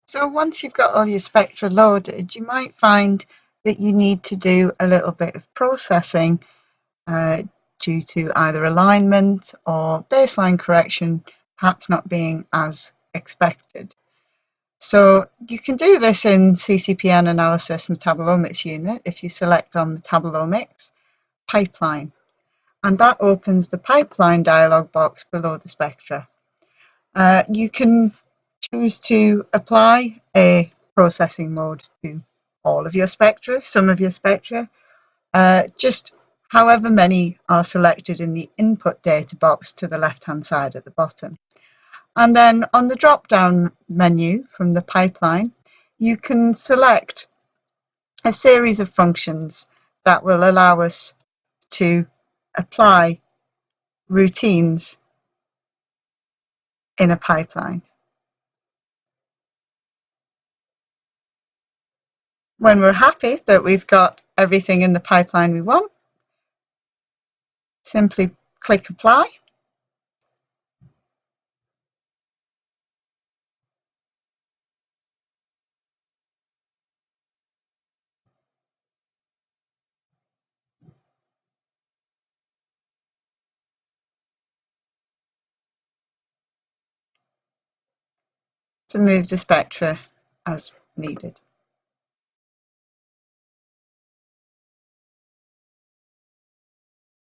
So once you've got all your spectra loaded, you might find that you need to do a little bit of processing due to either alignment or baseline correction perhaps not being as expected. So you can do this in CcpN Analysis Metabolomics unit if you select on Metabolomics, Pipeline, and that opens the Pipeline dialog box below the spectra. You can choose to apply a processing mode to all of your spectra, some of your spectra, just however many are selected in the input data box to the left-hand side at the bottom. And then on the drop-down menu from the pipeline, you can select a series of functions that will allow us to apply routines in a pipeline. When we're happy that we've got everything in the pipeline we want, simply click Apply. To move the spectra as needed.